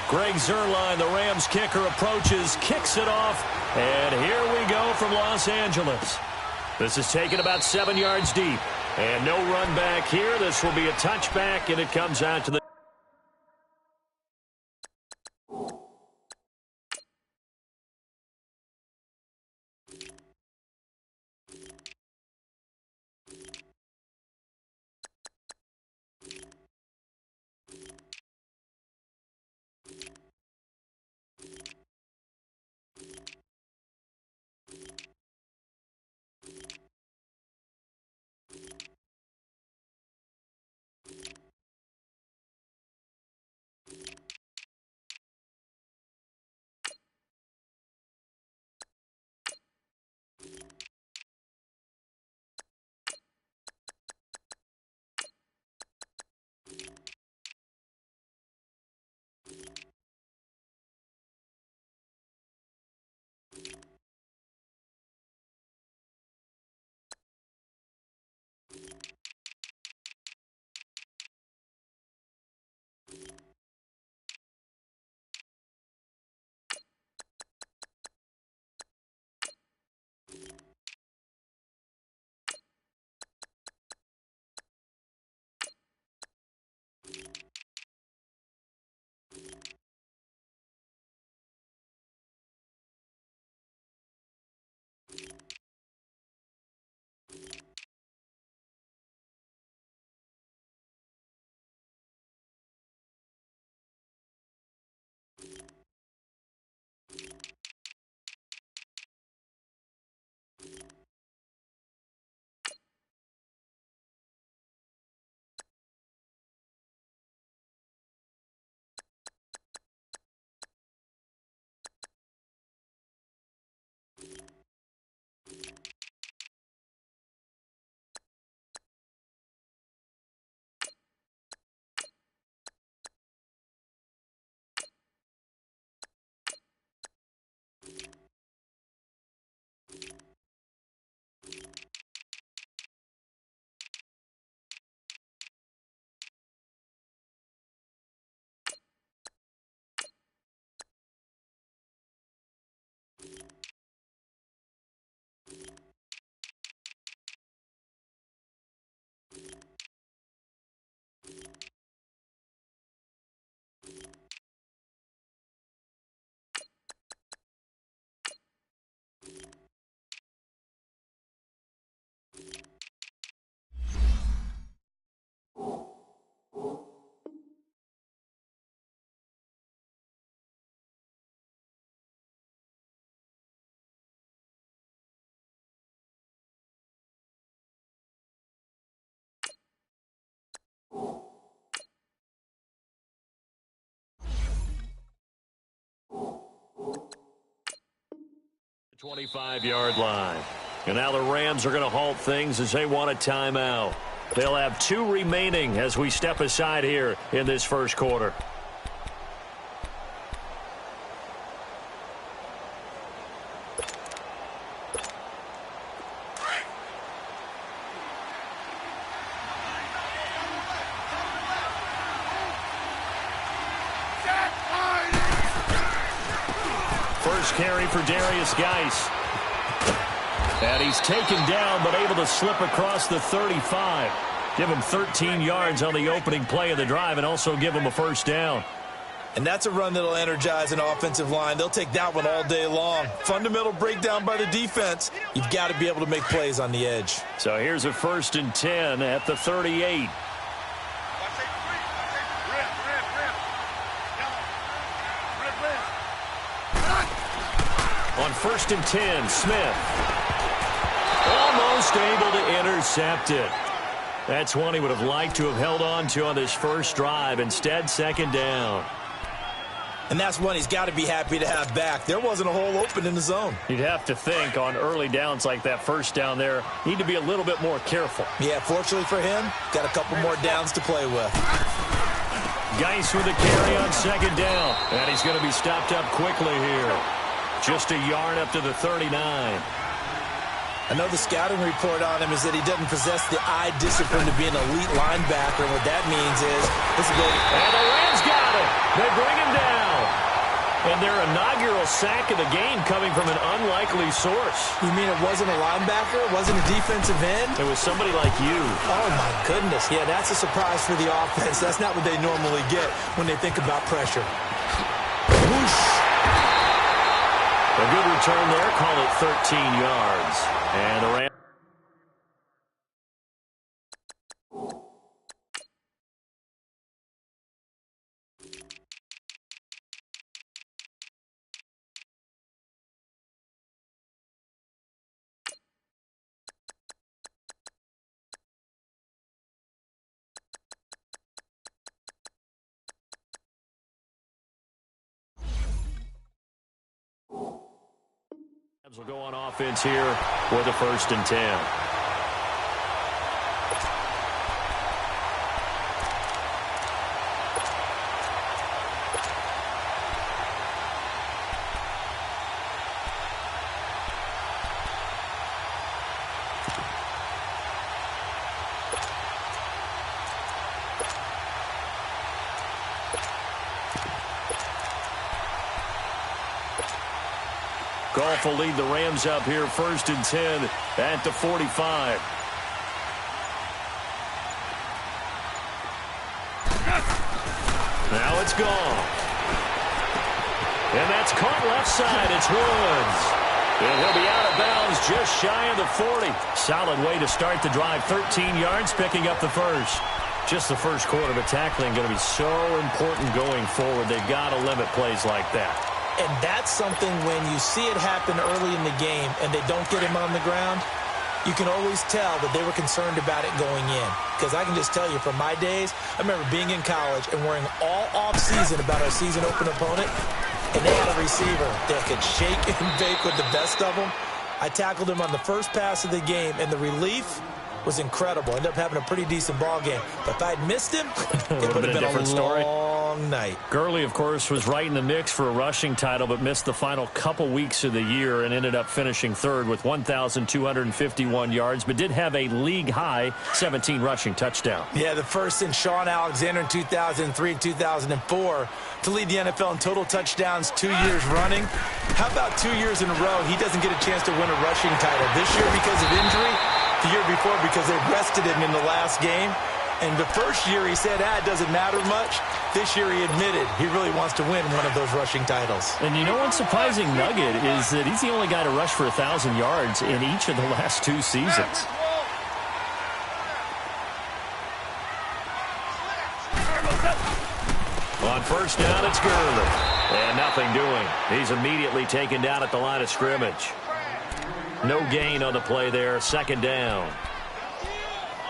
Greg Zuerlein, the Rams kicker, approaches, kicks it off, and here we go from Los Angeles. This is taken about 7 yards deep, and no run back here. This will be a touchback, and it comes out to the the 25-yard line. And now the Rams are going to halt things as they want a timeout. They'll have 2 remaining as we step aside here in this first quarter. First carry for Darius Geis. And he's taken down, but able to slip across the 35. Give him 13 yards on the opening play of the drive and also give him a first down. And that's a run that'll energize an offensive line. They'll take that one all day long. Fundamental breakdown by the defense. You've got to be able to make plays on the edge. So here's a 1st and 10 at the 38. On 1st and 10, Smith. Almost able to intercept it. That's one he would have liked to have held on to on this first drive. Instead, 2nd down. And that's one he's got to be happy to have back. There wasn't a hole open in the zone. You'd have to think on early downs like that first down there, need to be a little bit more careful. Yeah, fortunately for him, got a couple more downs to play with. Geis with the carry on 2nd down. And he's going to be stopped up quickly here. Just a yard up to the 39. I know the scouting report on him is that he doesn't possess the eye discipline to be an elite linebacker. And what that means is this is good. And the Rams got it. They bring him down. their inaugural sack of the game coming from an unlikely source. You mean it wasn't a linebacker? It wasn't a defensive end? It was somebody like you. Oh, my goodness. Yeah, that's a surprise for the offense. That's not what they normally get when they think about pressure. Whoosh. A good return there. Call it 13 yards. And the Rams. Will go on offense here with a 1st and 10. Goff will lead the Rams up here, 1st and 10 at the 45. Now it's gone. And that's caught left side. It's Woods. And he'll be out of bounds just shy of the 40. Solid way to start the drive. 13 yards, picking up the first. Just the first quarter, but tackling going to be so important going forward. They've got to limit plays like that. And that's something when you see it happen early in the game and they don't get him on the ground, you can always tell that they were concerned about it going in. Because I can just tell you from my days, I remember being in college and worrying all off-season about our season open opponent, and they had a receiver that could shake and bake with the best of them. I tackled him on the first pass of the game, and the relief was incredible. Ended up having a pretty decent ball game. But if I'd missed him, it would have been a different story. Long night. Gurley, of course, was right in the mix for a rushing title, but missed the final couple weeks of the year and ended up finishing 3rd with 1,251 yards, but did have a league-high 17 rushing touchdowns. Yeah, the first in Sean Alexander in 2003 and 2004 to lead the NFL in total touchdowns 2 years running. How about 2 years in a row he doesn't get a chance to win a rushing title? This year because of injury, the year before because they rested him in the last game. And the first year he said, it doesn't matter much. This year he admitted he really wants to win one of those rushing titles. And you know one surprising nugget is that he's the only guy to rush for 1,000 yards in each of the last 2 seasons. On first down, it's Gurley. And nothing doing. He's immediately taken down at the line of scrimmage. No gain on the play there. 2nd down.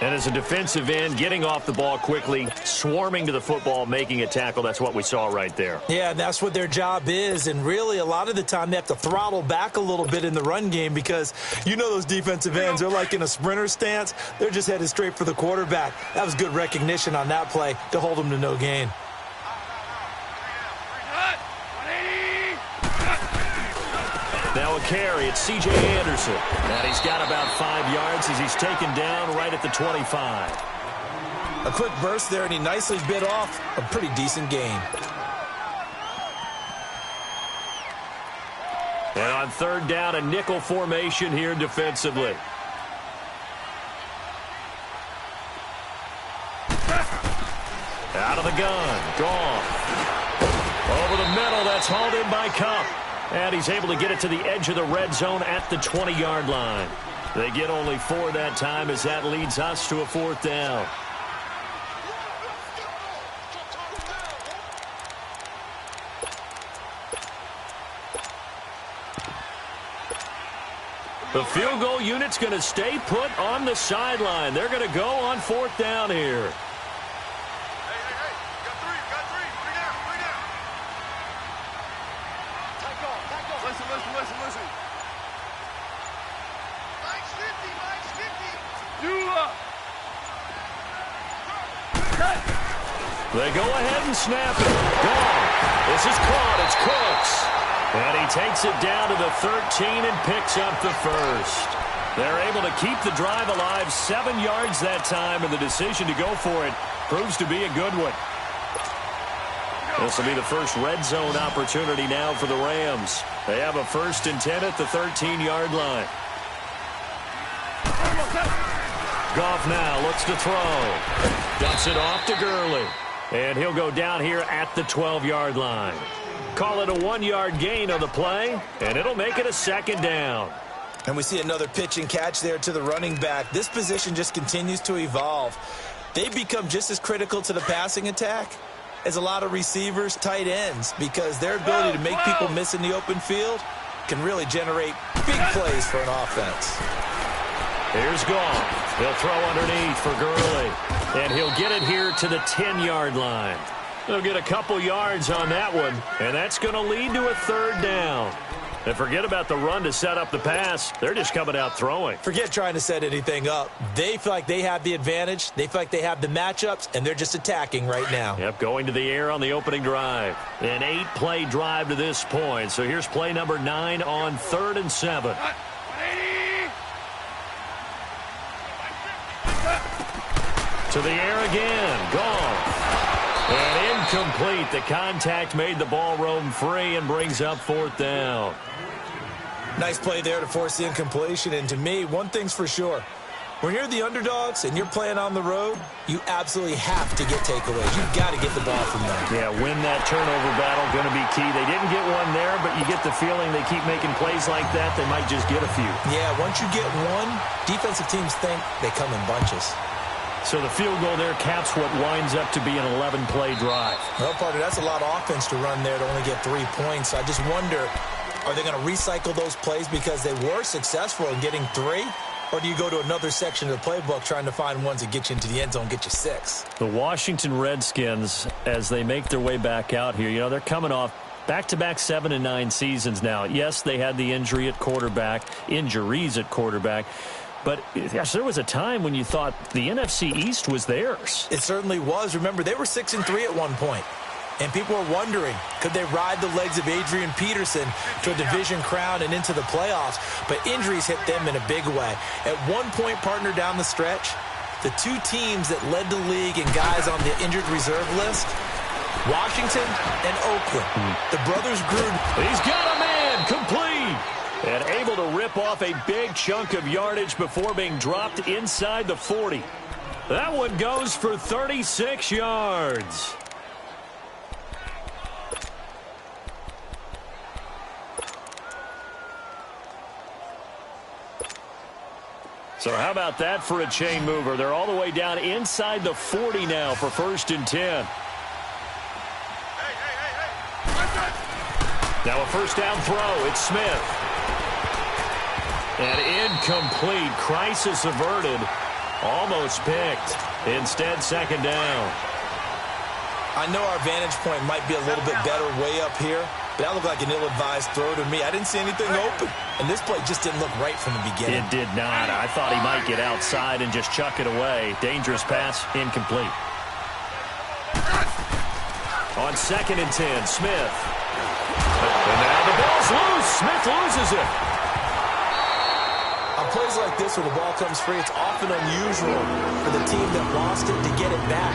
And as a defensive end, getting off the ball quickly, swarming to the football, making a tackle, that's what we saw right there. Yeah, and that's what their job is. And really, a lot of the time, they have to throttle back a little bit in the run game because you know those defensive ends, they're like in a sprinter stance. They're just headed straight for the quarterback. That was good recognition on that play to hold them to no gain. Now a carry, it's C.J. Anderson. And he's got about 5 yards as he's taken down right at the 25. A quick burst there, and he nicely bit off a pretty decent gain. And on 3rd down, a nickel formation here defensively. Out of the gun, gone. Over the middle, that's hauled in by Cup. And he's able to get it to the edge of the red zone at the 20-yard line. They get only 4 that time as that leads us to a 4th down. The field goal unit's going to stay put on the sideline. They're going to go on 4th down here. They go ahead and snap it. Gone. This is caught. It's Cooks. And he takes it down to the 13 and picks up the first. They're able to keep the drive alive. 7 yards that time, and the decision to go for it proves to be a good one. This will be the first red zone opportunity now for the Rams. They have a 1st and 10 at the 13-yard line. Goff now looks to throw. Dumps it off to Gurley. And he'll go down here at the 12-yard line. Call it a 1-yard gain on the play, and it'll make it a 2nd down. And we see another pitch and catch there to the running back. This position just continues to evolve. They become just as critical to the passing attack as a lot of receivers, tight ends, because their ability to make people miss in the open field can really generate big plays for an offense. Here's Goff. He'll throw underneath for Gurley. And he'll get it here to the 10-yard line. They'll get a couple yards on that one, and that's going to lead to a 3rd down. And forget about the run to set up the pass. They're just coming out throwing. Forget trying to set anything up. They feel like they have the advantage. They feel like they have the matchups, and they're just attacking right now. Yep, going to the air on the opening drive. An 8-play drive to this point. So here's play number 9 on 3rd and 7. To the air again. Goff. And incomplete. The contact made the ball roam free and brings up 4th down. Nice play there to force the incompletion. And to me, one thing's for sure. When you're the underdogs and you're playing on the road, you absolutely have to get takeaways. You've got to get the ball from them. Yeah, win that turnover battle, going to be key. They didn't get one there, but you get the feeling they keep making plays like that, they might just get a few. Yeah, once you get one, defensive teams think they come in bunches. So the field goal there caps what winds up to be an 11-play drive. Well, partner, that's a lot of offense to run there to only get 3 points. I just wonder, are they going to recycle those plays because they were successful in getting 3? Or do you go to another section of the playbook trying to find ones that get you into the end zone, get you 6? The Washington Redskins, as they make their way back out here, you know, they're coming off back-to-back 7 and 9 seasons now. Yes, they had the injuries at quarterback. But, gosh, there was a time when you thought the NFC East was theirs. It certainly was. Remember, they were 6-3 at one point. And people were wondering, could they ride the legs of Adrian Peterson to a division crown and into the playoffs? But injuries hit them in a big way. At one point, partner, down the stretch, the 2 teams that led the league in guys on the injured reserve list, Washington and Oakland. The brothers Gruden. He's got a man, complete. And able to rip off a big chunk of yardage before being dropped inside the 40. That one goes for 36 yards. So how about that for a chain mover? They're all the way down inside the 40 now for 1st and 10. Now a 1st down throw. It's Smith. And incomplete. Crisis averted. Almost picked. Instead, 2nd down. I know our vantage point might be a little bit better way up here, but that looked like an ill-advised throw to me. I didn't see anything open, and this play just didn't look right from the beginning. It did not. I thought he might get outside and just chuck it away. Dangerous pass, incomplete. On 2nd and 10, Smith. And now the ball's loose. Smith loses it. On plays like this where the ball comes free, it's often unusual for the team that lost it to get it back,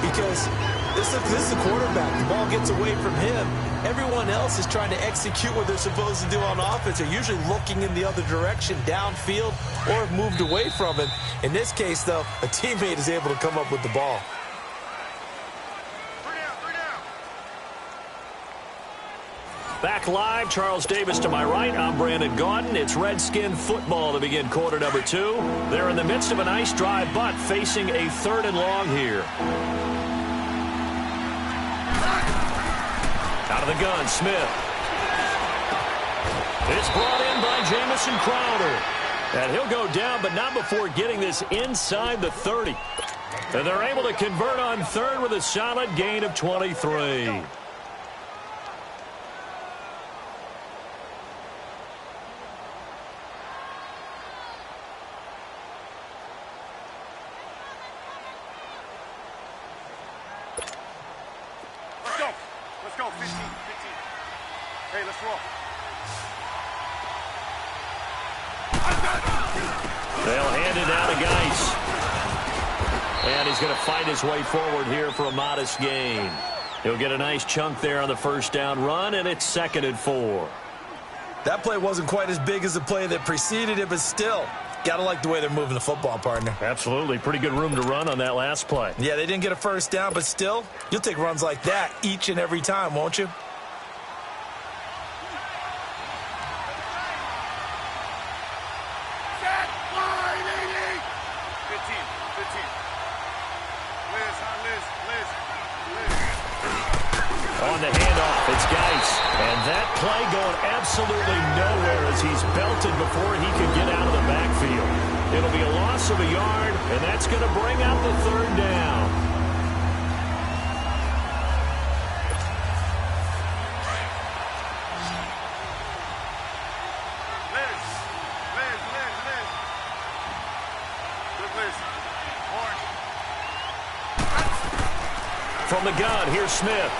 because this is the quarterback. The ball gets away from him. Everyone else is trying to execute what they're supposed to do on offense. They're usually looking in the other direction, downfield, or have moved away from it. In this case, though, a teammate is able to come up with the ball. Back live, Charles Davis to my right. I'm Brandon Gaudin. It's Redskin football to begin quarter number 2. They're in the midst of a nice drive, but facing a 3rd and long here. Out of the gun, Smith. It's brought in by Jamison Crowder. And he'll go down, but not before getting this inside the 30. And they're able to convert on 3rd with a solid gain of 23. Let's go, 15. Hey, let's roll. They'll hand it down to Geis. And he's going to fight his way forward here for a modest gain. He'll get a nice chunk there on the first down run, and it's 2nd and 4. That play wasn't quite as big as the play that preceded it, but still, got to like the way they're moving the football, partner. Absolutely. Pretty good room to run on that last play. Yeah, they didn't get a first down, but still, you'll take runs like that each and every time, won't you? On the handoff, it's Geis. And that play going absolutely nowhere as he's belted before he could get out of the backfield. It'll be a loss of a yard, and that's going to bring out the 3rd down. From the gun, here's Smith.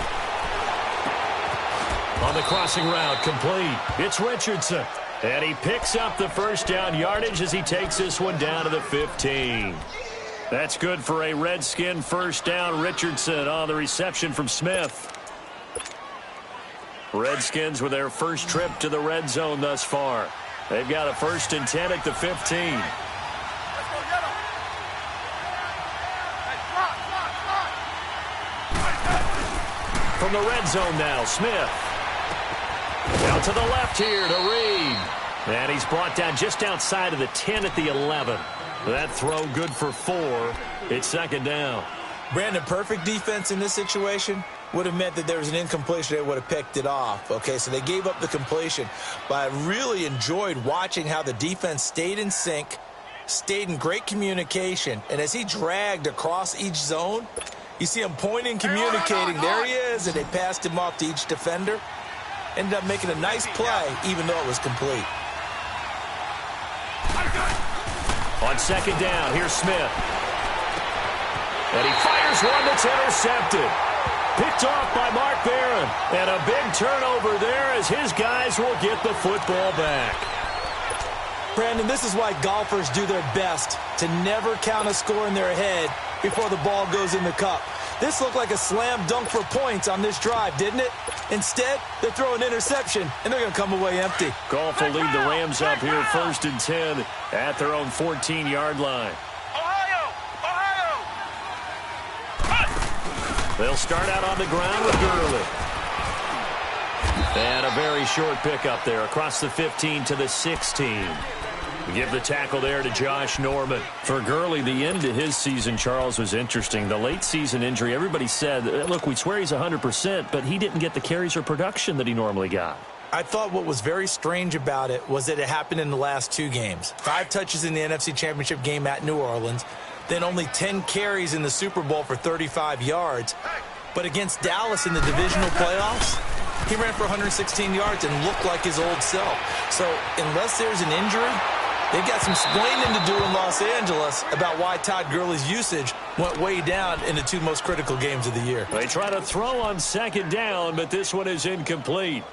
On the crossing route, complete. It's Richardson. And he picks up the first down yardage as he takes this one down to the 15. That's good for a Redskin first down. Richardson on the reception from Smith. Redskins with their first trip to the red zone thus far. They've got a 1st and 10 at the 15. From the red zone now, Smith. Out to the left here to Reed. And he's brought down just outside of the 10 at the 11. That throw good for 4. It's 2nd down. Brandon, perfect defense in this situation would have meant that there was an incompletion. They would have picked it off. Okay, so they gave up the completion. But I really enjoyed watching how the defense stayed in sync, stayed in great communication. And as he dragged across each zone, you see him pointing, communicating. There he is, and they passed him off to each defender. Ended up making a nice play, even though it was complete. On 2nd down, here's Smith. And he fires one that's intercepted. Picked off by Mark Barron. And a big turnover there as his guys will get the football back. Brandon, this is why golfers do their best to never count a score in their head before the ball goes in the cup. This looked like a slam dunk for points on this drive, didn't it? Instead, they throw an interception, and they're going to come away empty. Golf will lead the Rams up here 1st and 10 at their own 14-yard line. They'll start out on the ground with Gurley. And a very short pickup there across the 15 to the 16. Give the tackle there to Josh Norman. For Gurley, the end to his season, Charles, was interesting. The late season injury, everybody said, look, we swear he's 100%, but he didn't get the carries or production that he normally got. I thought what was very strange about it was that it happened in the last 2 games. 5 touches in the NFC Championship game at New Orleans, then only 10 carries in the Super Bowl for 35 yards. But against Dallas in the divisional playoffs, he ran for 116 yards and looked like his old self. So unless there's an injury, they've got some explaining to do in Los Angeles about why Todd Gurley's usage went way down in the 2 most critical games of the year. They try to throw on 2nd down, but this one is incomplete.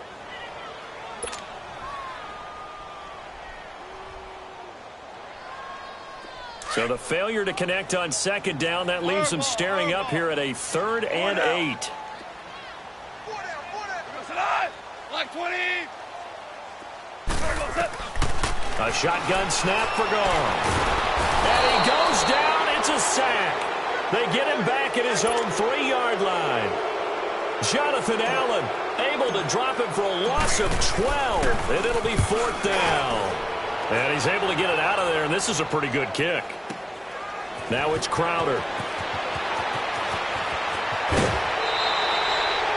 So the failure to connect on 2nd down, that leaves them staring up here at a 3rd and 8. A shotgun snap for Gone. And he goes down. It's a sack. They get him back at his own 3-yard line. Jonathan Allen able to drop him for a loss of 12. And it'll be 4th down. And he's able to get it out of there. And this is a pretty good kick. Now it's Crowder.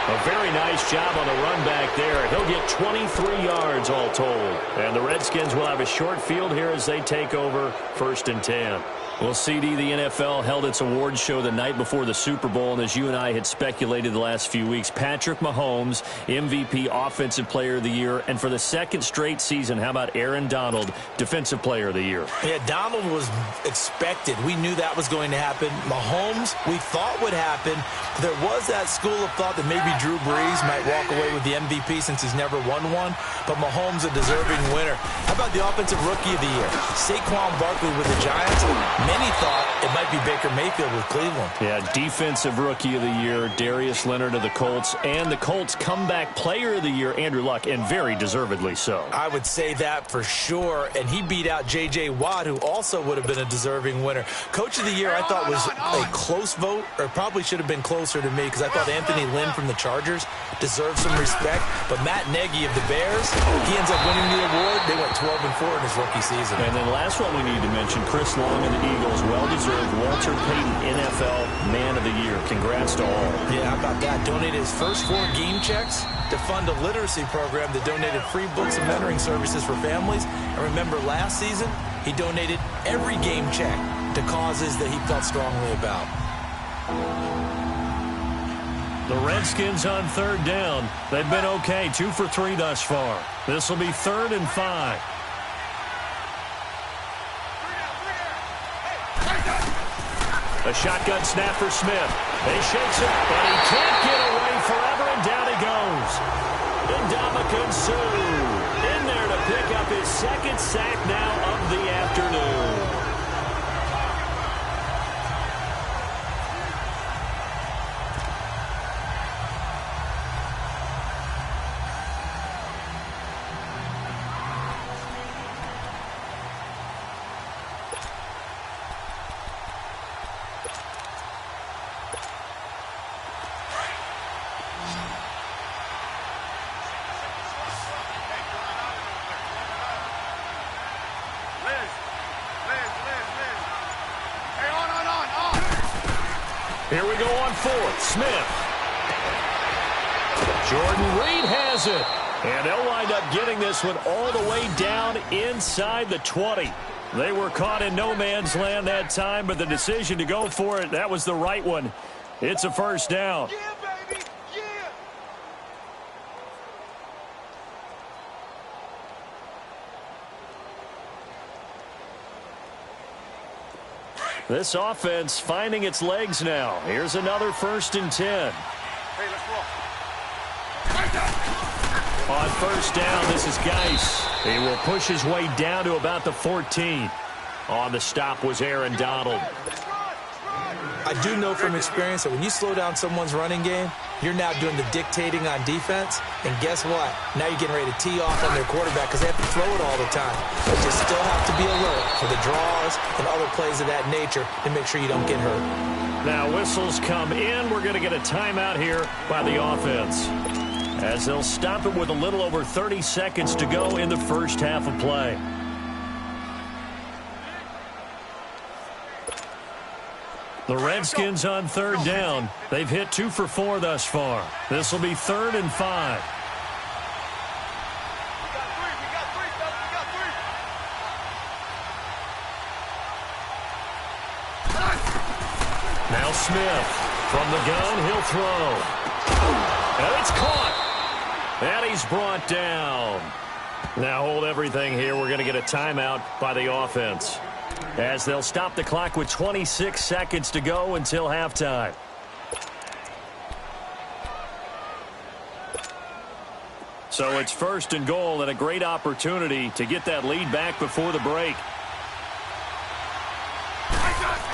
A very nice job on the run back there. He'll get 23 yards all told. And the Redskins will have a short field here as they take over 1st and 10. Well, CD, the NFL held its awards show the night before the Super Bowl, and as you and I had speculated the last few weeks, Patrick Mahomes, MVP, Offensive Player of the Year, and for the 2nd straight season, how about Aaron Donald, Defensive Player of the Year? Yeah, Donald was expected. We knew that was going to happen. Mahomes, we thought would happen. There was that school of thought that maybe Drew Brees might walk away with the MVP since he's never won one, but Mahomes a deserving winner. How about the Offensive Rookie of the Year? Saquon Barkley with the Giants. Many thought it might be Baker Mayfield with Cleveland. Yeah, Defensive Rookie of the Year, Darius Leonard of the Colts, and the Colts Comeback Player of the Year, Andrew Luck, and very deservedly so. I would say that for sure, and he beat out J.J. Watt, who also would have been a deserving winner. Coach of the Year, I thought was a close vote, or probably should have been closer to me, because I thought Anthony Lynn from the Chargers deserved some respect, but Matt Nagy of the Bears, he ends up winning the award. They went 12-4 in his rookie season. And then last one we need to mention, Chris Long and the Eagles, well-deserved Walter Payton NFL Man of the Year. Congrats to all. Yeah, how about that? Donated his first 4 game checks to fund a literacy program that donated free books and mentoring services for families. And remember, last season, he donated every game check to causes that he felt strongly about. The Redskins on third down. They've been okay, 2 for 3 thus far. This will be 3rd and 5. A shotgun snap for Smith. He shakes it, but he can't get away forever, and down he goes. Ndamukong Suh in there to pick up his 2nd sack now of the afternoon. Here we go on 4th. Smith. Jordan Reed has it. And they'll wind up getting this one all the way down inside the 20. They were caught in no man's land that time, but the decision to go for it, that was the right one. It's a first down. Yeah, baby. Yeah. This offense finding its legs now. Here's another 1st and 10. Hey, let's roll. On first down, this is Geis. He will push his way down to about the 14. On the stop was Aaron Donald. I do know from experience that when you slow down someone's running game, you're now doing the dictating on defense. And guess what? Now you're getting ready to tee off on their quarterback because they have to throw it all the time. But you still have to be alert for the draws and other plays of that nature to make sure you don't get hurt. Now whistles come in. We're going to get a timeout here by the offense, as they'll stop it with a little over 30 seconds to go in the first half of play. The Redskins on third down. They've hit 2 for 4 thus far. This will be 3rd and 5. Now Smith from the gun. He'll throw. And it's caught. And he's brought down. Now hold everything here. We're going to get a timeout by the offense, as they'll stop the clock with 26 seconds to go until halftime. So it's 1st and goal, and a great opportunity to get that lead back before the break.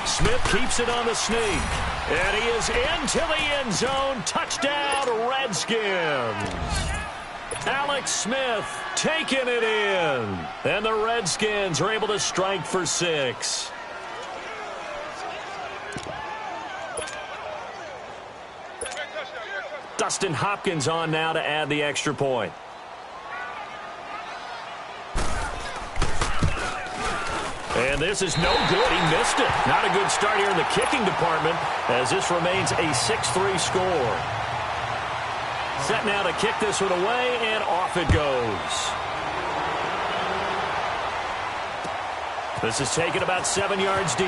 Smith keeps it on the sneak, and he is into the end zone. Touchdown, Redskins. Alex Smith taking it in, and the Redskins are able to strike for 6. Dustin Hopkins on now to add the extra point. And this is no good. He missed it. Not a good start here in the kicking department, as this remains a 6-3 score. Set now to kick this one away, and off it goes. This is taken about 7 yards deep.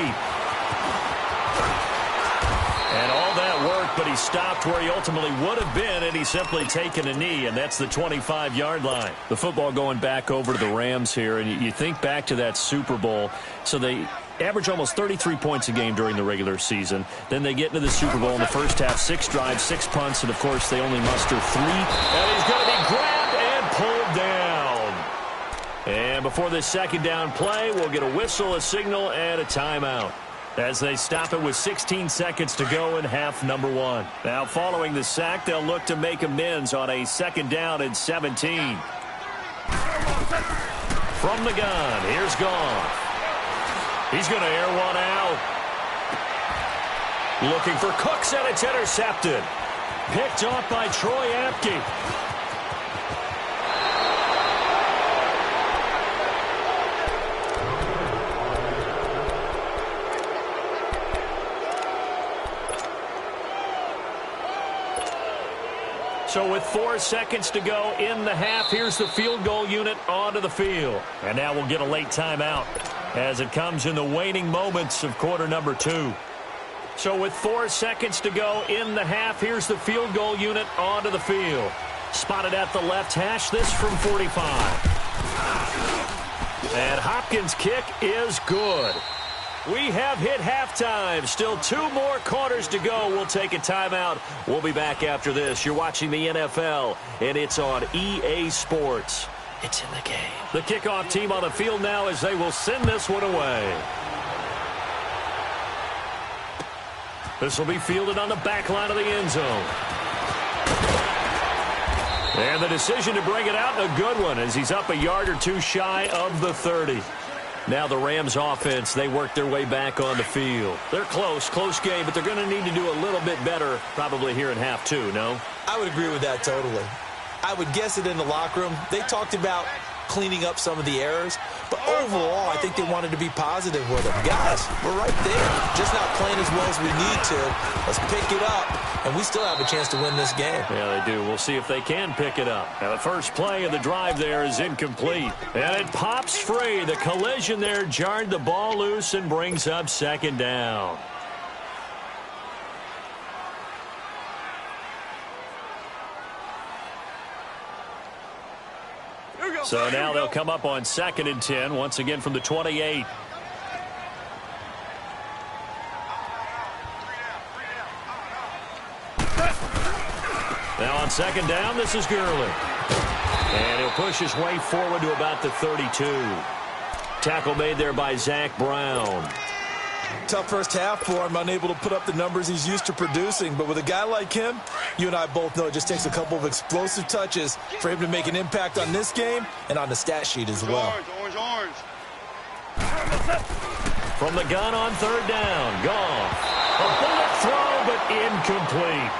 And all that work, but he stopped where he ultimately would have been, and he's simply taken a knee, and that's the 25-yard line. The football going back over to the Rams here, and you think back to that Super Bowl. So they average almost 33 points a game during the regular season. Then they get into the Super Bowl in the first half, 6 drives, 6 punts, and, of course, they only muster 3. And he's going to be grabbed and pulled down. And before this second down play, we'll get a whistle, a signal, and a timeout as they stop it with 16 seconds to go in half number 1. Now, following the sack, they'll look to make amends on a second down and 17. From the gun, here's Goff. He's going to air one out. Looking for Cooks, and it's intercepted. Picked off by Troy Apke. So with 4 seconds to go in the half, here's the field goal unit onto the field. And now we'll get a late timeout as it comes in the waning moments of quarter number 2. So with 4 seconds to go in the half, here's the field goal unit onto the field. Spotted at the left hash, this from 45. And Hopkins' kick is good. We have hit halftime. Still 2 more quarters to go. We'll take a timeout. We'll be back after this. You're watching the NFL, and it's on EA Sports. It's in the game. The kickoff team on the field now as they will send this one away. This will be fielded on the back line of the end zone. And the decision to bring it out, a good one, as he's up a yard or 2 shy of the 30. Now the Rams offense, they work their way back on the field. They're close game, but they're going to need to do a little bit better probably here in half 2, no? I would agree with that totally. I would guess it in the locker room. They talked about cleaning up some of the errors, but overall, I think they wanted to be positive with them. Guys, we're right there. Just not playing as well as we need to. Let's pick it up, and we still have a chance to win this game. Yeah, they do. We'll see if they can pick it up. Now, the first play of the drive there is incomplete, and it pops free. The collision there jarred the ball loose and brings up second down. So now they'll come up on 2nd and 10, once again from the 28. Now on 2nd down, this is Gurley. And he'll push his way forward to about the 32. Tackle made there by Zach Brown. Tough first half for him, unable to put up the numbers he's used to producing. But with a guy like him, you and I both know it just takes a couple of explosive touches for him to make an impact on this game and on the stat sheet as well. Orange. From the gun on 3rd down, Goff. A bullet throw, but incomplete.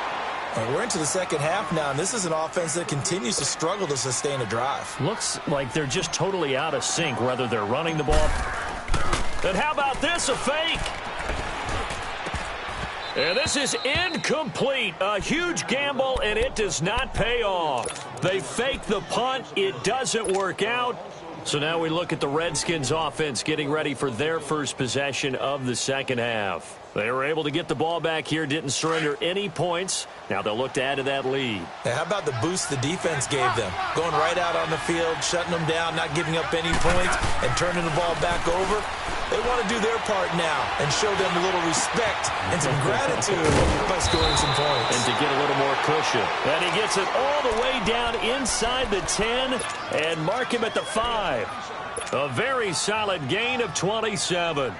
And we're into the second half now, and this is an offense that continues to struggle to sustain a drive. Looks like they're just totally out of sync, whether they're running the ball. And how about this, a fake? And this is incomplete. A huge gamble, and it does not pay off. They fake the punt. It doesn't work out. So now we look at the Redskins offense getting ready for their first possession of the second half. They were able to get the ball back here, didn't surrender any points. Now they'll look to add to that lead. Now, how about the boost the defense gave them? Going right out on the field, shutting them down, not giving up any points, and turning the ball back over. They want to do their part now and show them a little respect and some gratitude by scoring some points. And to get a little more cushion. And he gets it all the way down inside the 10 and mark him at the 5. A very solid gain of 27.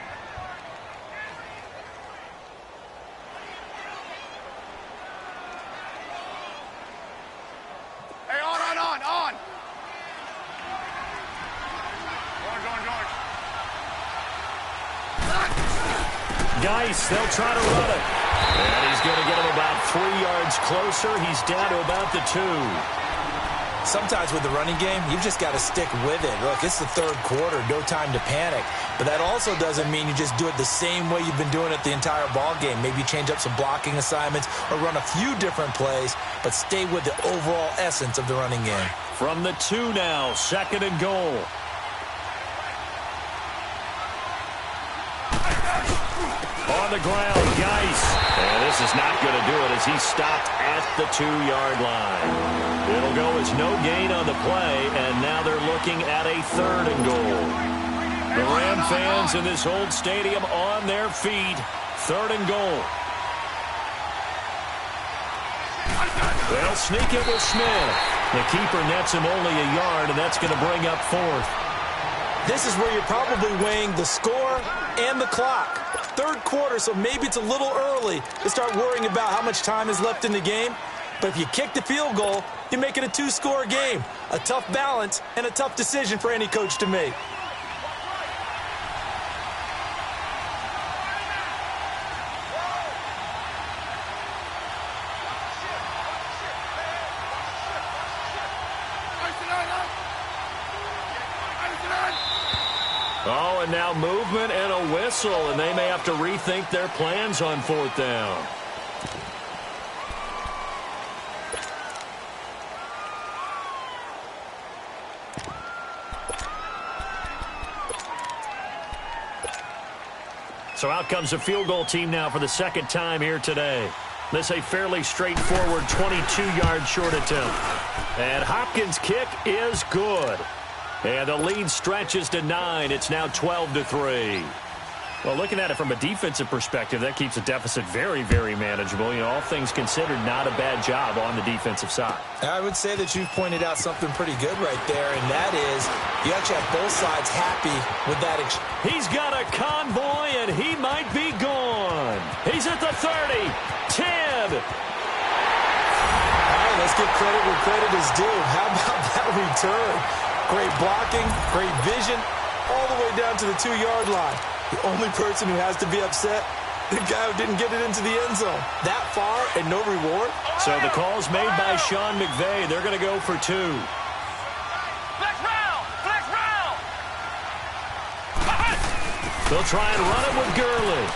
On. Geis, they'll try to run it. And he's going to get him about 3 yards closer. He's down to about the 2. Sometimes with the running game, you've just got to stick with it. Look, it's the 3rd quarter, no time to panic. But that also doesn't mean you just do it the same way you've been doing it the entire ball game. Maybe change up some blocking assignments or run a few different plays, but stay with the overall essence of the running game. From the 2 now, 2nd and goal. On the ground, Geis. And this is not going to do it as he stopped at the 2-yard line. It'll go as no gain on the play, and now they're looking at a 3rd and goal. The Ram fans in this old stadium on their feet. 3rd and goal. They'll sneak it with Smith. The keeper nets him only a yard, and that's going to bring up 4th. This is where you're probably weighing the score and the clock. 3rd quarter, so maybe it's a little early to start worrying about how much time is left in the game. But if you kick the field goal, you make it a 2-score game. A tough balance and a tough decision for any coach to make. Oh, and now movement and a whistle, and they may have to rethink their plans on 4th down. So out comes the field goal team now for the 2nd time here today. This a fairly straightforward 22-yard short attempt. And Hopkins' kick is good. And the lead stretches to 9. It's now 12-3. Well, looking at it from a defensive perspective, that keeps the deficit very, very manageable. You know, all things considered, not a bad job on the defensive side. I would say that you've pointed out something pretty good right there, and that is you actually have both sides happy with that. He's got a convoy, and he might be gone. He's at the 30, 10. All right, let's give credit where credit is due. How about that return? Great blocking, great vision, all the way down to the 2-yard line. The only person who has to be upset, the guy who didn't get it into the end zone. That far and no reward. So the call's made by Sean McVay. They're going to go for 2. Flex round! Flex round! They'll try and run it with Gurley.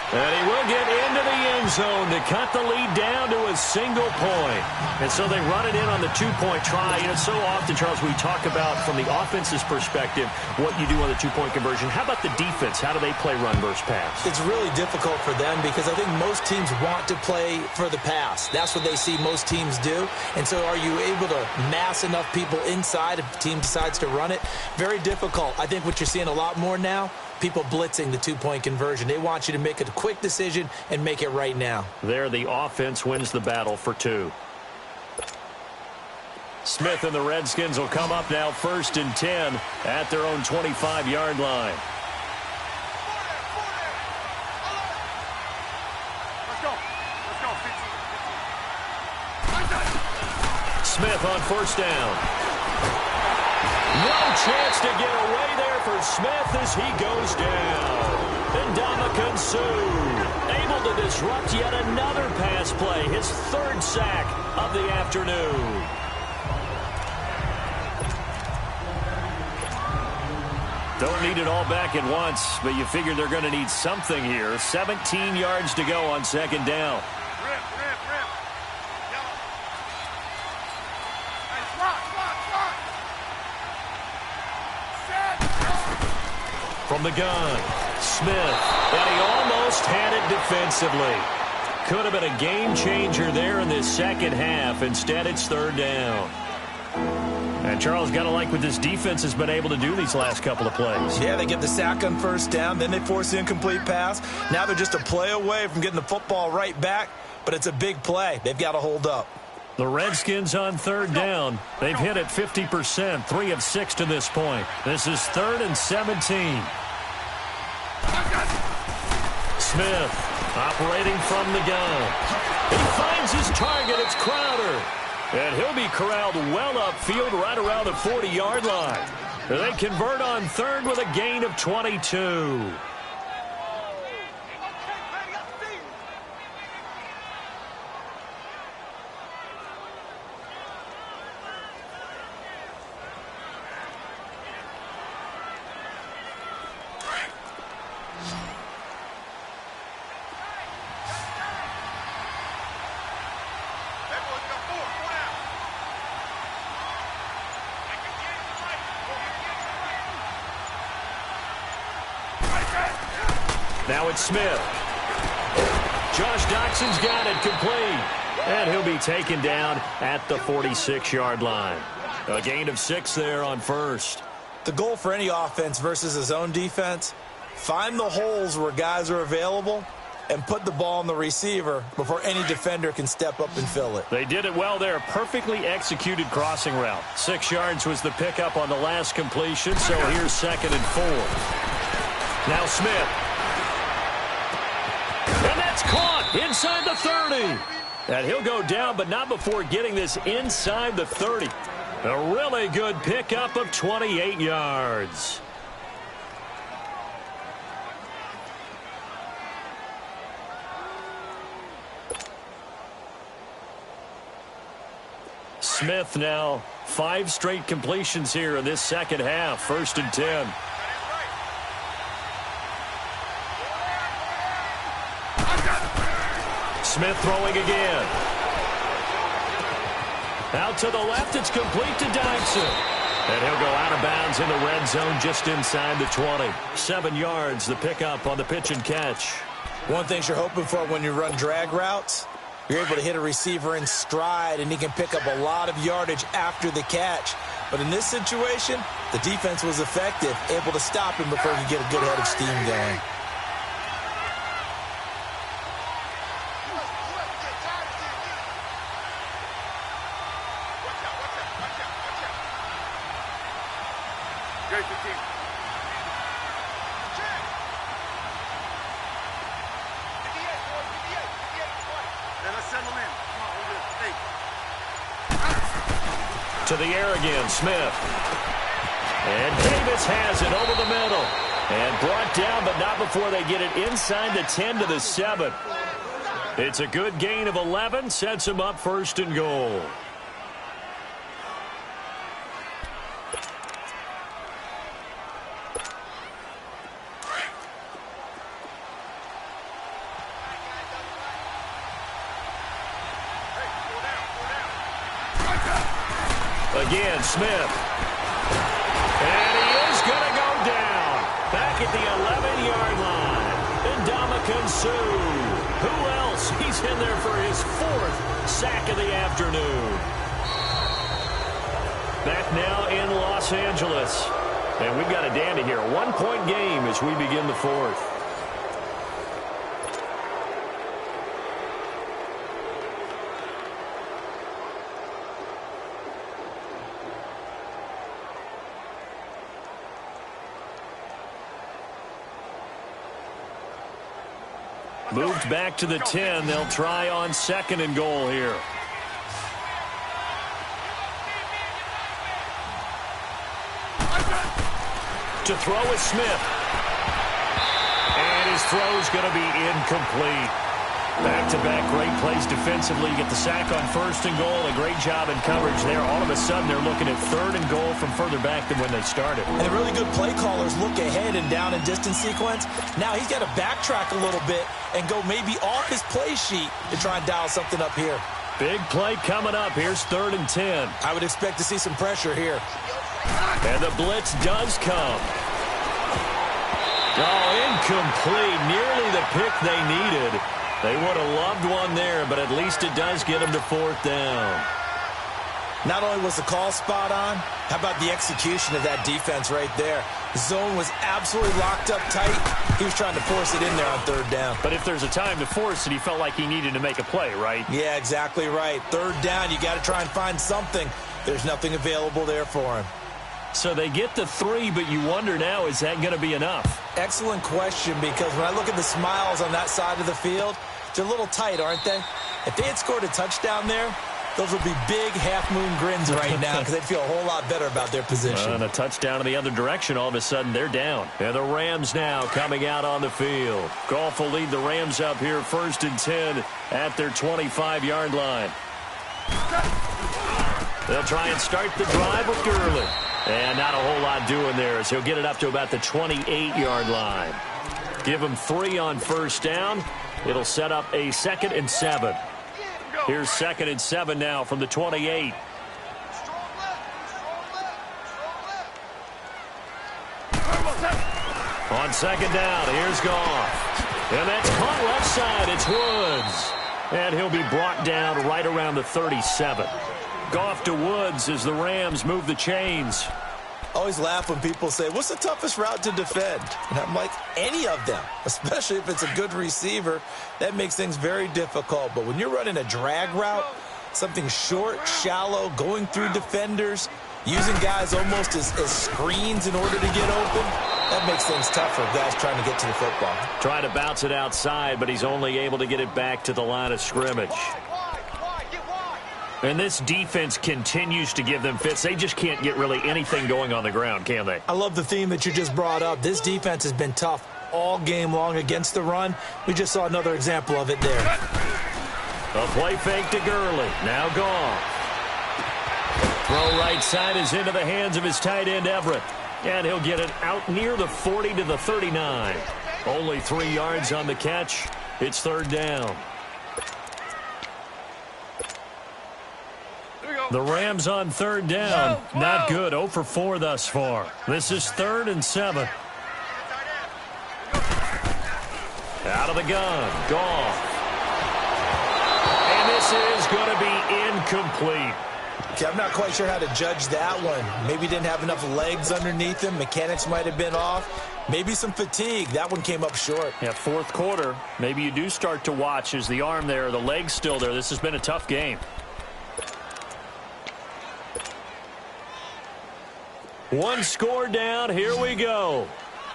And he will get into the end zone to cut the lead down to a single point. And so they run it in on the 2-point try. You know, so often, Charles, we talk about from the offense's perspective what you do on the 2-point conversion. How about the defense? How do they play run versus pass? It's really difficult for them because I think most teams want to play for the pass. That's what they see most teams do. And so are you able to mass enough people inside if the team decides to run it? Very difficult. I think what you're seeing a lot more now, people blitzing the 2-point conversion. They want you to make a quick decision and make it right now. There, the offense wins the battle for 2. Smith and the Redskins will come up now 1st and 10 at their own 25-yard line. Let's go. Let's go. 15. Smith on 1st down. No chance to get away there for Smith as he goes down. And Ndamukong Suh able to disrupt yet another pass play. His 3rd sack of the afternoon. Don't need it all back at once, but you figure they're going to need something here. 17 yards to go on 2nd down. Rip. Yellow. Hey, slot. Set. From the gun, Smith, and he almost had it defensively. Could have been a game changer there in this 2nd half. Instead, it's 3rd down. And Charles, got to like what this defense has been able to do these last couple of plays. Yeah, they get the sack on 1st down, then they force the incomplete pass. Now they're just a play away from getting the football right back, but it's a big play. They've got to hold up. The Redskins on 3rd down. They've hit it 50%, 3 of 6 to this point. This is 3rd and 17. Smith operating from the gun. He finds his target. It's Crowder. And he'll be corralled well upfield right around the 40-yard line. They convert on 3rd with a gain of 22. Now it's Smith. Josh Doxson's got it complete. And he'll be taken down at the 46-yard line. A gain of 6 there on 1st. The goal for any offense versus a zone defense, find the holes where guys are available and put the ball on the receiver before any defender can step up and fill it. They did it well there. Perfectly executed crossing route. 6 yards was the pickup on the last completion, so here's 2nd and 4. Now Smith. And that's caught inside the 30. And he'll go down, but not before getting this inside the 30. A really good pickup of 28 yards. Smith now 5 straight completions here in this second half. 1st and 10. Smith throwing again. Out to the left, it's complete to Dodson. And he'll go out of bounds in the red zone just inside the 20. 7 yards, the pickup on the pitch and catch. One thing you're hoping for when you run drag routes, you're able to hit a receiver in stride, and he can pick up a lot of yardage after the catch. But in this situation, the defense was effective, able to stop him before he could get a good head of steam going. To the air again, Smith. And Davis has it over the middle. And brought down, but not before they get it inside the 10 to the 7. It's a good gain of 11, sets him up 1st and goal. Again, Smith. And he is going to go down. Back at the 11-yard line. Ndamukong Suh. Who else? He's in there for his 4th sack of the afternoon. Back now in Los Angeles. And we've got a dandy here. 1-point game as we begin the 4th. Moved back to the 10. They'll try on 2nd and goal here. To throw is Smith. And his throw's going to be incomplete. Back-to-back great plays defensively. Get the sack on 1st and goal. A great job in coverage there. All of a sudden, they're looking at 3rd and goal from further back than when they started. And the really good play callers look ahead and down and distance sequence. Now he's got to backtrack a little bit and go maybe off his play sheet to try and dial something up here. Big play coming up. Here's 3rd and 10. I would expect to see some pressure here. And the blitz does come. Oh, incomplete. Nearly the pick they needed. They would have loved one there, but at least it does get them to 4th down. Not only was the call spot on, how about the execution of that defense right there? The zone was absolutely locked up tight. He was trying to force it in there on 3rd down. But if there's a time to force it, he felt like he needed to make a play, right? Yeah, exactly right. 3rd down, you got to try and find something. There's nothing available there for him. So they get the 3, but you wonder now, is that going to be enough? Excellent question, because when I look at the smiles on that side of the field, they're a little tight, aren't they? If they had scored a touchdown there, those would be big half-moon grins right now because they'd feel a whole lot better about their position. And a touchdown in the other direction, all of a sudden they're down. And the Rams now coming out on the field. Goff will lead the Rams up here 1st and 10 at their 25-yard line. They'll try and start the drive with Gurley. And not a whole lot doing there as he'll get it up to about the 28-yard line. Give him 3 on 1st down. It'll set up a 2nd and 7. Here's 2nd and 7 now from the 28. On 2nd down, here's Goff. And that's caught left side. It's Woods. And he'll be brought down right around the 37. Goff to Woods as the Rams move the chains. I always laugh when people say, what's the toughest route to defend? And I'm like, any of them, especially if it's a good receiver. That makes things very difficult. But when you're running a drag route, something short, shallow, going through defenders, using guys almost as screens in order to get open, that makes things tougher for guys trying to get to the football. Trying to bounce it outside, but he's only able to get it back to the line of scrimmage. And this defense continues to give them fits. They just can't get really anything going on the ground, can they? I love the theme that you just brought up. This defense has been tough all game long against the run. We just saw another example of it there. A play fake to Gurley. Now Goff. Throw right side is into the hands of his tight end, Everett. And he'll get it out near the 40 to the 39. Only 3 yards on the catch. It's third down. The Rams on third down. Not good. 0 for 4 thus far. This is 3rd and 7. Out of the gun. Goff. And this is going to be incomplete. Okay, I'm not quite sure how to judge that one. Maybe didn't have enough legs underneath him. Mechanics might have been off. Maybe some fatigue. That one came up short. Yeah, fourth quarter. Maybe you do start to watch. Is the arm there, the leg's still there? This has been a tough game. One score down. Here we go.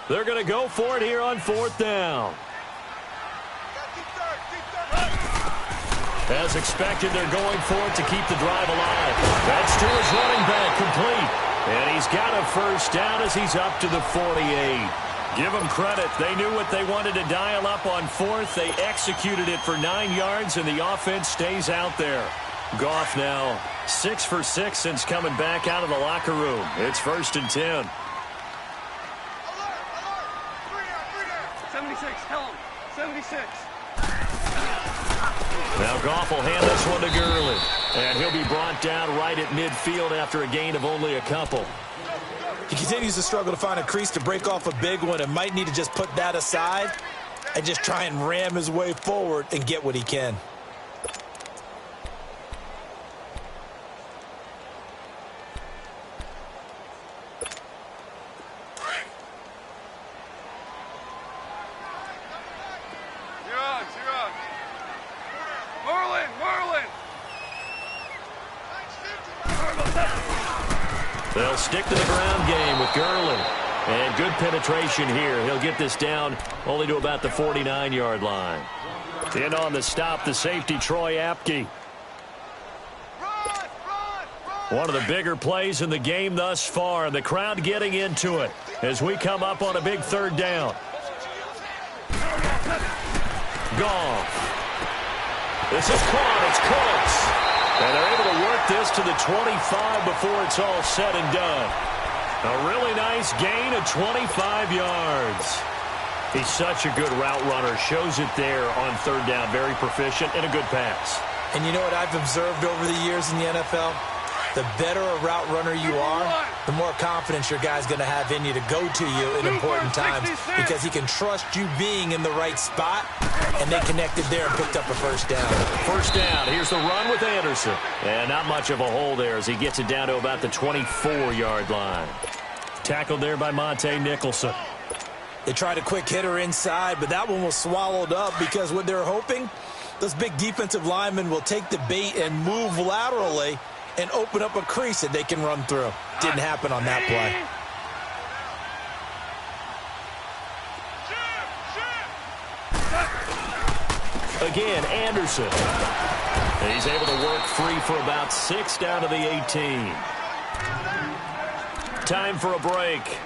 They're going to go for it here on 4th down. As expected, they're going for it to keep the drive alive. That's to his running back, complete. And he's got a first down as he's up to the 48. Give them credit. They knew what they wanted to dial up on 4th. They executed it for 9 yards, and the offense stays out there. Goff now 6 for 6 since coming back out of the locker room. It's 1st and 10. 76, tell him. 76. Now Goff will hand this one to Gurley. And he'll be brought down right at midfield after a gain of only a couple. He continues to struggle to find a crease to break off a big one and might need to just put that aside and just try and ram his way forward and get what he can. They'll stick to the ground game with Gurley. And good penetration here. He'll get this down only to about the 49-yard line. In on the stop, the safety, Troy Apke. One of the bigger plays in the game thus far. The crowd getting into it as we come up on a big 3rd down. Goff. This is caught. It's close. And they're able to work this to the 25 before it's all said and done. A really nice gain of 25 yards. He's such a good route runner. Shows it there on 3rd down. Very proficient and a good pass. And you know what I've observed over the years in the NFL? The better a route runner you are, the more confidence your guy's going to have in you to go to you in important times because he can trust you being in the right spot, and they connected there and picked up a first down. First down. Here's the run with Anderson. And not much of a hole there as he gets it down to about the 24-yard line. Tackled there by Monte Nicholson. They tried a quick hitter inside, but that one was swallowed up because what they're hoping, those big defensive linemen will take the bait and move laterally and open up a crease that they can run through. Didn't happen on that play. Again, Anderson. He's able to work free for about 6 down to the 18. Time for a break.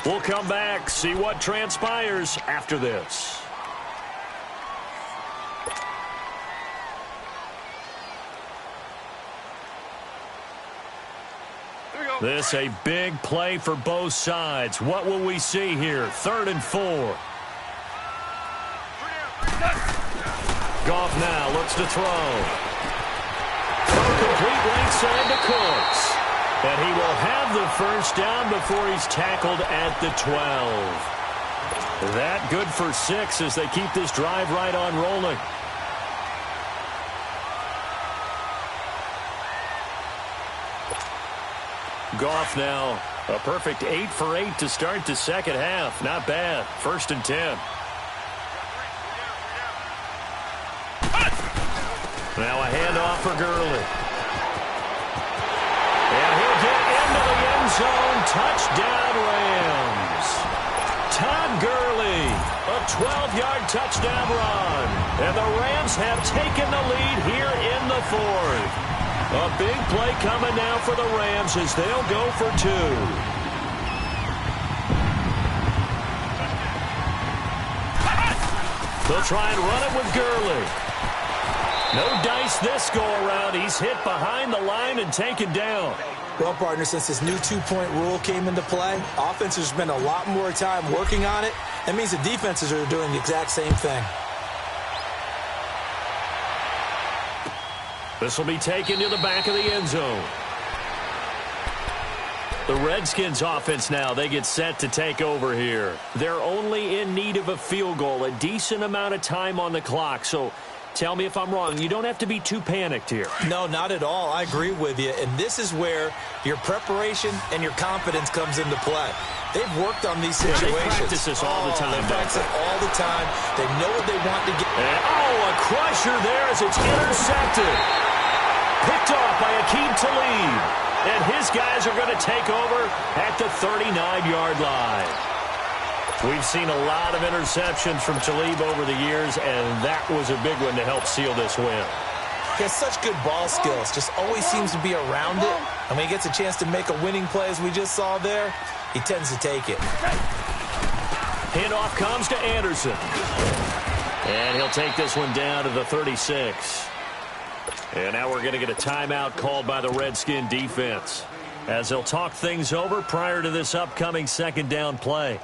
We'll come back, see what transpires after this. This a big play for both sides. What will we see here? 3rd and 4. Goff now looks to throw. Throw complete right side to Cooks. And he will have the first down before he's tackled at the 12. That good for 6 as they keep this drive right on rolling. Goff now A perfect 8 for 8 to start the second half. Not bad. 1st and 10. Now a handoff for Gurley. And he'll get into the end zone. Touchdown, Rams. Todd Gurley, a 12-yard touchdown run. And the Rams have taken the lead here in the 4th. A big play coming now for the Rams as they'll go for 2. They'll try and run it with Gurley. No dice this go-around. He's hit behind the line and taken down. Well, partner, since this new two-point rule came into play, offenses spend a lot more time working on it. That means the defenses are doing the exact same thing. This will be taken to the back of the end zone. The Redskins offense now, they get set to take over here. They're only in need of a field goal, a decent amount of time on the clock. So tell me if I'm wrong. You don't have to be too panicked here. No, not at all. I agree with you. And this is where your preparation and your confidence comes into play. They've worked on these situations. They practice this all the time. They practice it all the time. They know what they want to get. And, a crusher there as it's intercepted. Picked off by Aqib Talib. And his guys are going to take over at the 39-yard line. We've seen a lot of interceptions from Talib over the years, and that was a big one to help seal this win. He has such good ball skills, just always seems to be around it. And when he gets a chance to make a winning play, as we just saw there, he tends to take it. Handoff comes to Anderson. And he'll take this one down to the 36. And now we're going to get a timeout called by the Redskin defense as they'll talk things over prior to this upcoming second down play.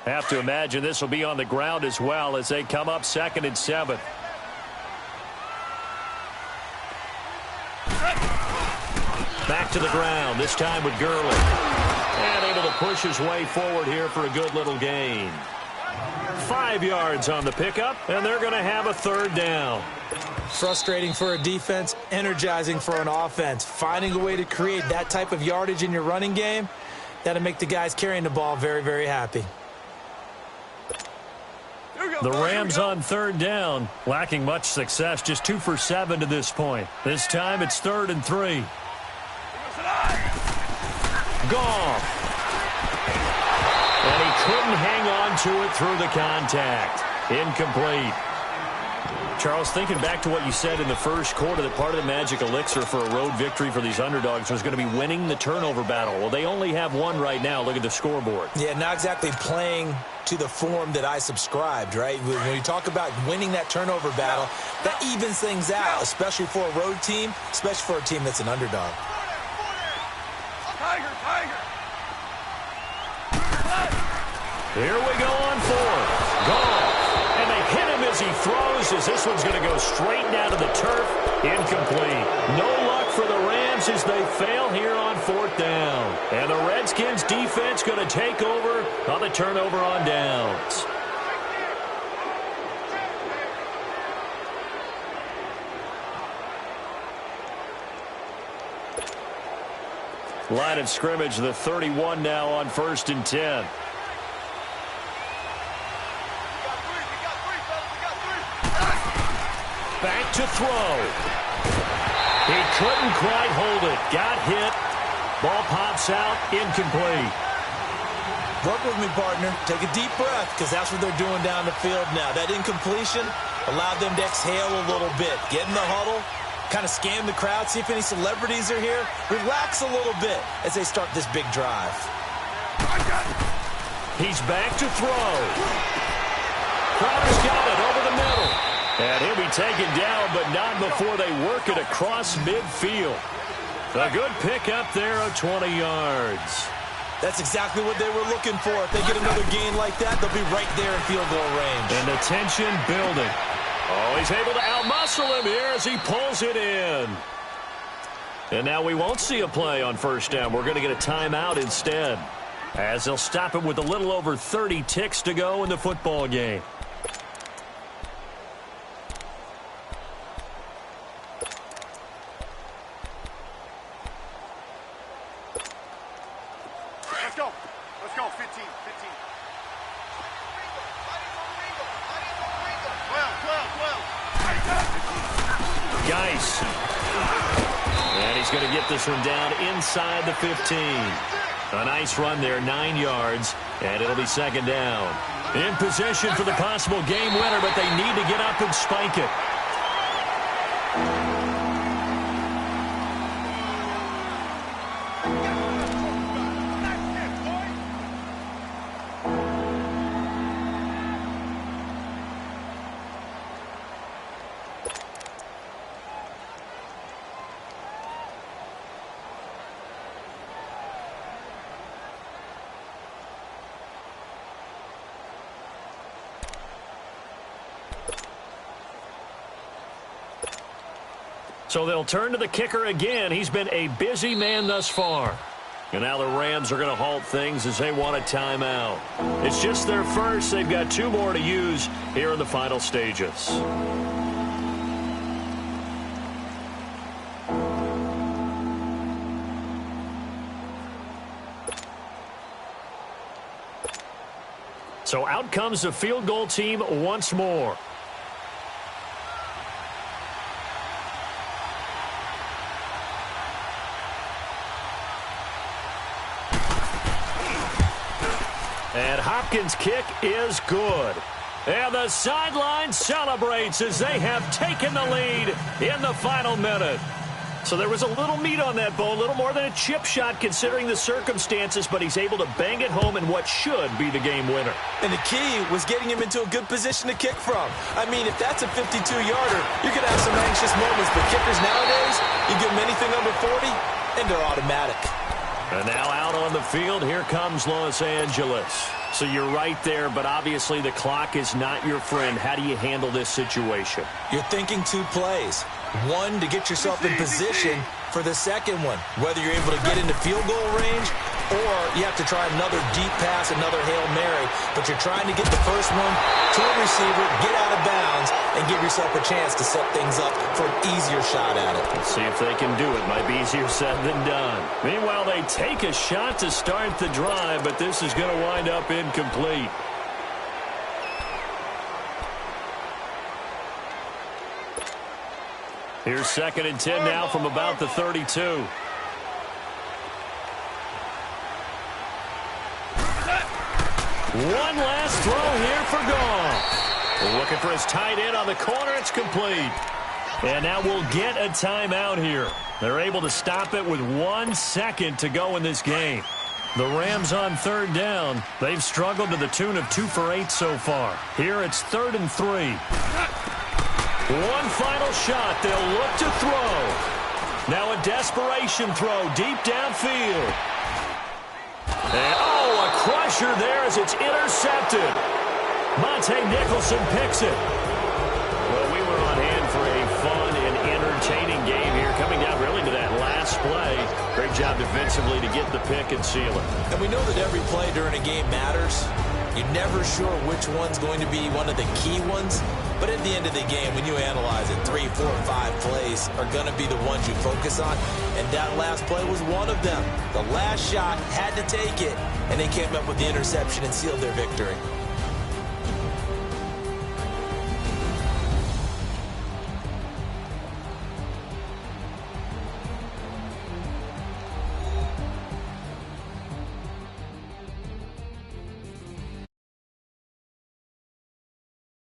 Have to imagine this will be on the ground as well as they come up 2nd and 7. Back to the ground, this time with Gurley. And able to push his way forward here for a good little gain. 5 yards on the pickup, and they're going to have a 3rd down. Frustrating for a defense, energizing for an offense. Finding a way to create that type of yardage in your running game, that'll make the guys carrying the ball very, very happy. The Rams on 3rd down, lacking much success, just 2 for 7 to this point. This time it's 3rd and 3. Goff. And he couldn't hang on to it through the contact. Incomplete. Charles, thinking back to what you said in the first quarter, that part of the magic elixir for a road victory for these underdogs was going to be winning the turnover battle. Well, they only have one right now. Look at the scoreboard. Yeah, not exactly playing to the form that I subscribed, right? When you talk about winning that turnover battle, that evens things out, especially for a road team, especially for a team that's an underdog. Here we go on 4th. Goff. And they hit him as he throws, as this one's going to go straight down to the turf. Incomplete. No luck for the Rams as they fail here on 4th down. And the Redskins defense going to take over on the turnover on downs. Line of scrimmage, the 31 now on 1st and 10. Back to throw. He couldn't quite hold it. Got hit. Ball pops out. Incomplete. Work with me, partner. Take a deep breath, because that's what they're doing down the field now. That incompletion allowed them to exhale a little bit. Get in the huddle. Kind of scan the crowd. See if any celebrities are here. Relax a little bit as they start this big drive. He's back to throw. Crowder's got it over the middle. And he'll be taken down, but not before they work it across midfield. A good pickup there of 20 yards. That's exactly what they were looking for. If they get another gain like that, they'll be right there in field goal range. And the tension building. Oh, he's able to outmuscle him here as he pulls it in. And now we won't see a play on 1st down. We're going to get a timeout instead, as they'll stop it with a little over 30 ticks to go in the football game. going to get this one down inside the 15. A nice run there, 9 yards, and it'll be second down. In position for the possible game winner, but they need to get up and spike it. So they'll turn to the kicker again. He's been a busy man thus far. And now the Rams are going to halt things as they want a timeout. It's just their first. They've got 2 more to use here in the final stages. So out comes the field goal team once more. And Hopkins' kick is good. And the sideline celebrates as they have taken the lead in the final minute. So there was a little meat on that bone, a little more than a chip shot considering the circumstances, but he's able to bang it home in what should be the game winner. And the key was getting him into a good position to kick from. I mean, if that's a 52-yarder, you're going to have some anxious moments, but kickers nowadays, you give them anything under 40, and they're automatic. And now out on the field, here comes Los Angeles. So you're right there, but obviously the clock is not your friend. How do you handle this situation? You're thinking 2 plays. One, to get yourself in position for the second one, whether you're able to get into field goal range or you have to try another deep pass, another Hail Mary, but you're trying to get the first one to a receiver, get out of bounds, and give yourself a chance to set things up for an easier shot at it. Let's see if they can do it. Might be easier said than done. Meanwhile, they take a shot to start the drive, but this is going to wind up incomplete. Here's 2nd and 10 now from about the 32. One last throw here for Goff. Looking for his tight end on the corner. It's complete. And now we'll get a timeout here. They're able to stop it with 1 second to go in this game. The Rams on 3rd down. They've struggled to the tune of 2 for 8 so far. Here it's 3rd and 3. One final shot. They'll look to throw. Now a desperation throw deep downfield. And, a crusher there as it's intercepted. Monte Nicholson picks it. Well, we were on hand for a fun and entertaining game here, coming down really to that last play. Great job defensively to get the pick and seal it. And we know that every play during a game matters. You're never sure which one's going to be one of the key ones. But at the end of the game, when you analyze it, 3, 4, 5 plays are going to be the ones you focus on. And that last play was one of them. The last shot had to take it, and they came up with the interception and sealed their victory.